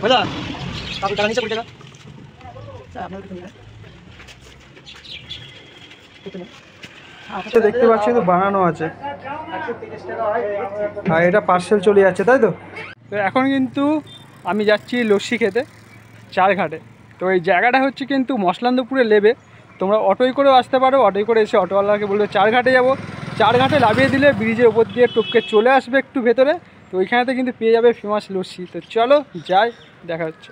बोला काफी टाका नीचे पड़ेगा দেখতে পাচ্ছি তো বানানো আছে আর এটা পার্সেল চলে যাচ্ছে তাই তো। তো এখন কিন্তু আমি যাচ্ছি লস্যি খেতে চারঘাটে। তো এই জায়গাটা হচ্ছে কিন্তু মসলান্দপুরে লেবে, তোমরা অটোয় করেও আসতে পারো, অটোয় করে এসে অটোওয়ালাকে বলবে চারঘাটে যাবো, চারঘাটে নামিয়ে দিলে ব্রিজের উপর দিয়ে টপকে চলে আসবে একটু ভেতরে, তো ওইখানেতে কিন্তু পেয়ে যাবে ফেমাস লস্যি। তো চলো যাই, দেখা হচ্ছে।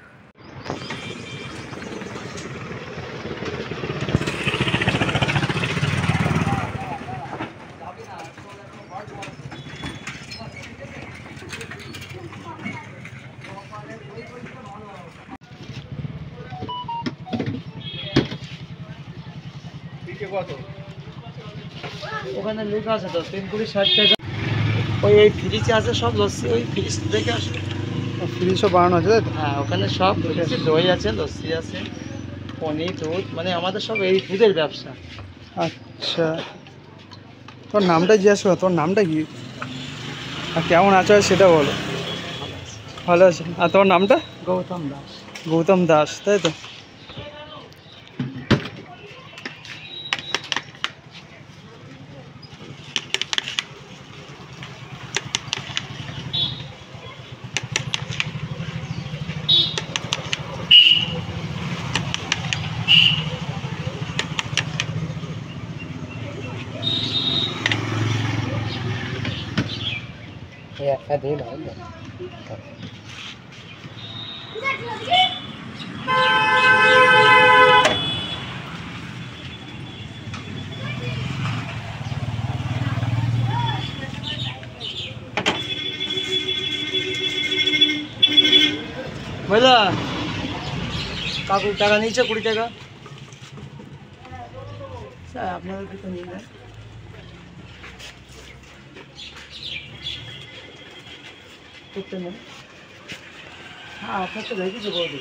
ওখানে লেখা আছে তো 360 টাকা। ওই এই ফ্রিজে আছে সব লস্যি, ওই ফ্রিজ থেকে আসে। ফ্রিজ সব বানানো আছে তাই তো? হ্যাঁ ওখানে সব ফ্রিজে দই আছে, লস্যি আছে, পনির, দুধ, মানে আমাদের সব এই দুধের ব্যবসা। আচ্ছা, তোর নামটা জিজ্ঞাসা কর, তোর নামটা কি আর কেমন আছো সেটা বলো। ভালো আছে। আর তোর নামটা? গৌতম দাস। গৌতম দাস তাই তো। একটা দিন বুঝলা কাকু টাকা নিয়েছে 20 টাকা। স্যার আপনাদের কিছু নিয়ে নেন। হ্যাঁ আপনার তো দেখেছি বৌদি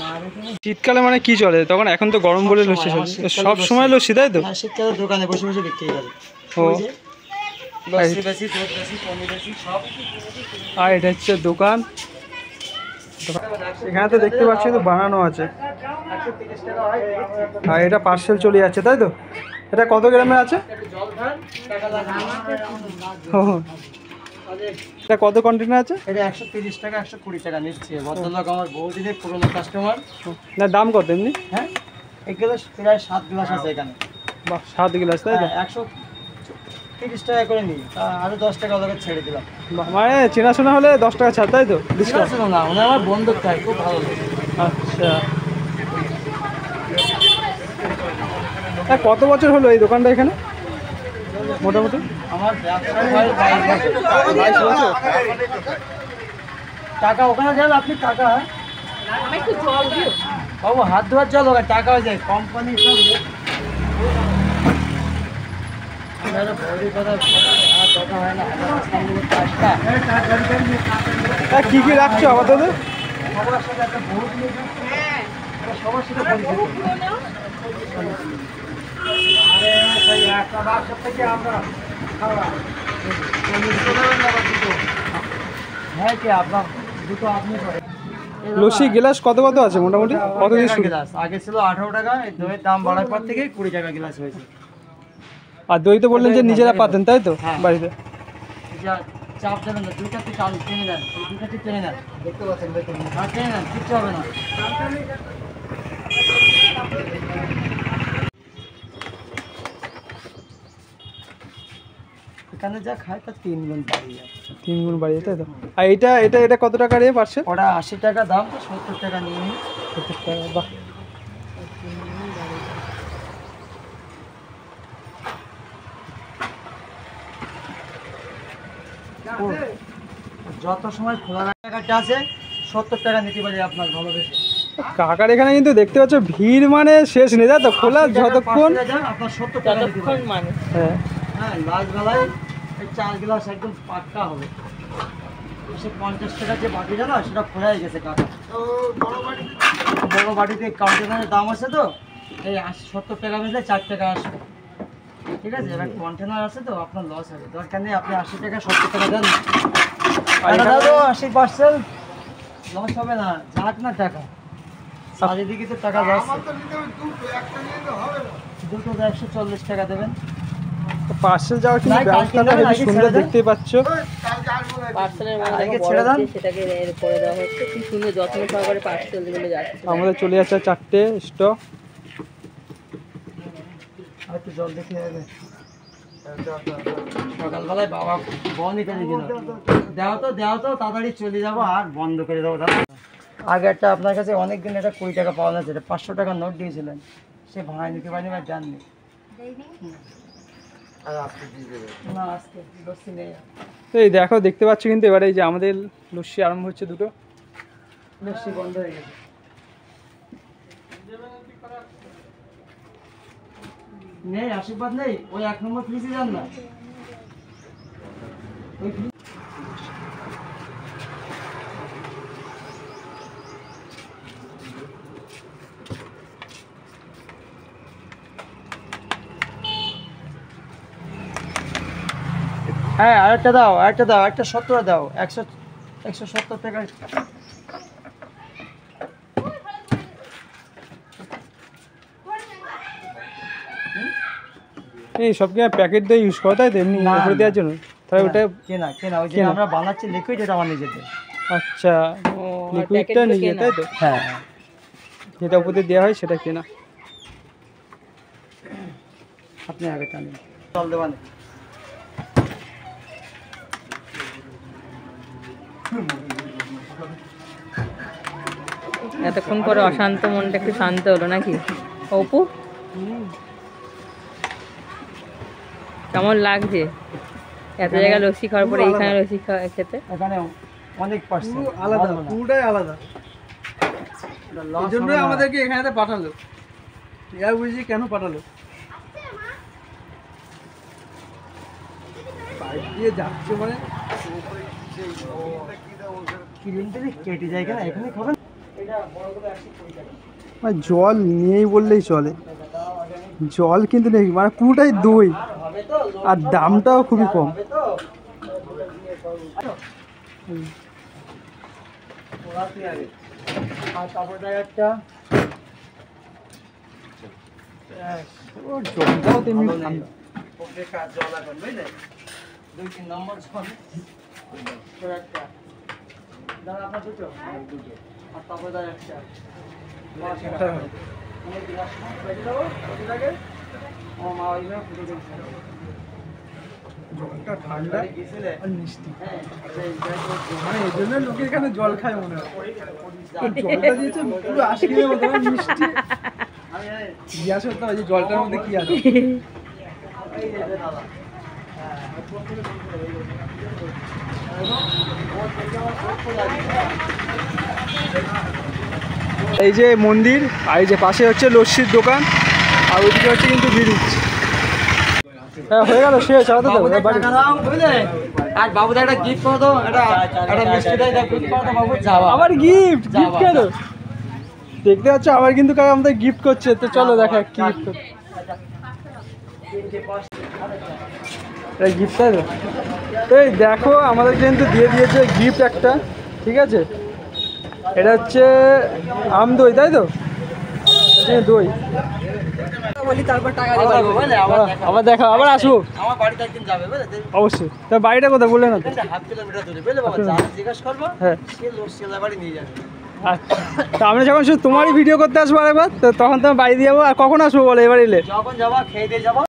না দেখে। শীতকালে মানে কি চলে তখন? এখন তো গরম বলে লস্যি সব সময় লস্যি তাই তো? হ্যাঁ শীতকালে দোকানে বসে বসে বিক্রি করে। ও লস্যি বেশি, দুধ বেশি, পনির বেশি, সব। আর এটা হচ্ছে দোকান। এখানে তো দেখতে পাচ্ছি তো বানানো আছে 130 টাকা হয়। আর এটা পার্সেল চলে যাচ্ছে তাই তো? এটা কত গ্রামে আছে? জল খান টাকা লাগে। ও এটা কত কন্টেনার আছে? এটা 130 টাকা 120 টাকা নিচ্ছে ভদ্রলোক, আমার বহুদিনের পুরনো কাস্টমার। না দাম কত এমনি? হ্যাঁ এক গ্লাস প্রায় 7 গ্লাস আছে এখানে। বাহ 7 গ্লাস তাই তো? 130 টাকা করে নিই, আরো 10 টাকা ওদের ছেড়ে দিলাম। মানে চেনাশোনা হলে 10 টাকা ছাড় তাই তো? ডিসকাউন্ট না, উনি আমার বন্ধু, তাই খুব ভালো লাগে। আচ্ছা, কত বছর হলো এই দোকানটা এখানে মোটামুটি? আমার ব্যবসা হয় 22 বছর। টাকা ওখানে যান আপনি, টাকা একটু জল দিও বাবু, হাত ধোয়ার জল ওখানে টাকা হয়ে যায় কোম্পানি সব। কি কি রাখছো আপাতত? সবার সাথে একটা বহুত সবার সাথে হ্যাঁ কি আপনার দুটো আপনি করেন। লস্যি গ্লাস কত কত আছে মোটামুটি? কত গ্লাস আগে ছিল 18 টাকা, এই দইয়ের দাম বাড়ার পর থেকে 20 টাকা গ্লাস হয়েছে। আর দই তো বললেন যে নিজেরা পাতেন তাই তো বাড়িতে? চাপ দেবেন না, 2টা চাল টেনে নেন, 2টা টেনে নেন, দেখতে পাচ্ছেন টেনে নেন, কিচ্ছু হবে না। এখানে যা খায় তার 3 গুণ বাড়িয়ে যায়। 3 গুণ বাড়িয়ে তাই তো? আর এটা কত টাকা রে পারছে? ওটা 80 টাকা দাম, 70 টাকা নিয়ে নিই। 70 টাকা, বাহ। যত সময় খোলা রাখাটা আছে 70 টাকা নিতে পারি আপনার ভালোবেসে। কাকার এখানে কিন্তু দেখতে পাচ্ছ ভিড় মানে শেষ নেই তাই তো? খোলা যতক্ষণ আপনার 70 টাকা মানে। হ্যাঁ হ্যাঁ লাস্ট বেলায় এই 4 গ্লাস একদম পাক্কা হবে। 50 টাকা যে বাকি জানো সেটা খোলাই গেছে কাকা। বড় বাটিতে কন্টেনারের দাম আছে তো, এই 70 টাকা বেচলে 4 টাকা আসবে, ঠিক আছে? এবার কন্টেনার আছে তো আপনার লস হবে, দরকার নেই আপনি 80 টাকা 70 টাকা দেন, আর এখানে 80% লস হবে না, যাক না টাকা চারিদিকে তো টাকা লস। দুটো 140 টাকা দেবেন। পার্সেল যাওয়ার কিন্তু ব্যবস্থাটা হেবি সুন্দর, দেখতেই পাচ্ছ। পার্সেলের আগে ছেড়ে দেন। সেটাকে এর করে দেওয়া হচ্ছে, কি সুন্দর যত্ন সহকারে পার্সেল গুলো যাচ্ছে। আমাদের চলে যাচ্ছে 4টে স্টক। আর একটু জল দেখে যাবে সকালবেলায় বাবা বনি করে দিল, দেওয়া তো তাড়াতাড়ি চলে যাবো আর বন্ধ করে দেবো দাদা। আগে একটা আপনার কাছে অনেকদিন একটা 20 টাকা পাওয়া যাচ্ছে, 500 টাকার নোট দিয়েছিলেন, সে ভাড়ায় নিতে পারিনি বা জাননি না, আজকে লস্যি নেই, এই দেখো দেখতে পাচ্ছ কিন্তু এবারে এই যে আমাদের লস্যি আরম্ভ হচ্ছে, দুটো লস্যি বন্ধ হয়ে গেছে। নেই আশীর্বাদ নেই, ওই 1 নম্বর ফ্রিজে যান না, ওই হ্যাঁ আরেকটা দাও, একটা 70 দাও, 170 টাকা। এই সব কি প্যাকেট দিয়ে ইউজ করা, তাই তো এমনি না, উপরে দেওয়ার জন্য? তাহলে ওটা কেনা ওই যে কেনা। আমরা বানাচ্ছি লিকুইড, এটা আমার নিজেদের। আচ্ছা, লিকুইডটা নিজে, তাই তো? হ্যাঁ যেটা উপরে দেওয়া হয় সেটা কেনা। আপনি আগে টানেন, জল দেওয়ানে এতক্ষণ পরে অশান্ত মনটা একটু শান্ত হলো নাকি অপু? কেমন লাগছে এত জায়গায় লস্যি খাওয়ার পরে এইখানে লস্যি খেতে? এখানে অনেক পার্সেন্ট আলাদা, পুরোটাই আলাদা। এই জন্যই আমাদেরকে এখানে পাঠালো, এরা বুঝি কেন পাঠালো। বাইক দিয়ে যাচ্ছে মানে কেটে যায় কেন, এখানে খাবেন। এটা বড় করে 120 টাকা। জল নেই বললেই চলে, জল কিন্তু নেই, মানে পুরোটাই দই, আর দামটাও খুবই কম। আর তারপরে একটা জলটাও তেমনি ঠান্ডা। জল এখন বুঝলে 2-3 নম্বর জল একটা দাদা, আপনার দুটো আর তারপরে দাদা একটা আমার মা ওই ফুটে দিয়েছে। জলটা ঠান্ডা আর মিষ্টি, হ্যাঁ মানে এই জন্য লোকে এখানে জল খায় মনে হয়। জলটা দিয়েছে পুরো আশীর্বাদের মতো মিষ্টি। জিজ্ঞাসা করতে হয় যে জলটার মধ্যে কি আছে। এই যে মন্দির, আর এই যে পাশে হচ্ছে লস্যির দোকান, আর ওইদিকে হচ্ছে কিন্তু ব্রিজ। হ্যাঁ হয়ে গেল, শেষ। আর বাবুদা একটা গিফট করে দাও, একটা মিষ্টি দেয়, গিফট করে দাও বাবু। যাওয়া আবার গিফট কেন দেখতে পাচ্ছ, আবার কিন্তু কাকা আমাদের গিফট করছে। তো চলো দেখা কি গিফট করছে। এই গিফট, তাই তো? এই দেখো আমাদের কিন্তু দিয়ে দিয়েছে গিফট একটা, ঠিক আছে? এটা হচ্ছে আম দই, তাই তো? দই আবার দেখা, আবার আসবো আমার বাড়িতে একদিন যাবে বুঝলে, অবশ্যই। তা বাড়িটা কোথায় বললে না তো? 1/2 কিলোমিটার দূরে বুঝলে বাবা, যা জিজ্ঞাসা করবো হ্যাঁ, সে লস্যি বাড়ি নিয়ে যাবে। আচ্ছা। তা আমরা যখন শুধু তোমারই ভিডিও করতে আসবো আরেকবার, তো তখন তোমার বাড়ি দিয়ে যাবো। আর কখন আসবো বলো এবার এলে? যখন যাবা খেয়ে দিয়ে যাবো।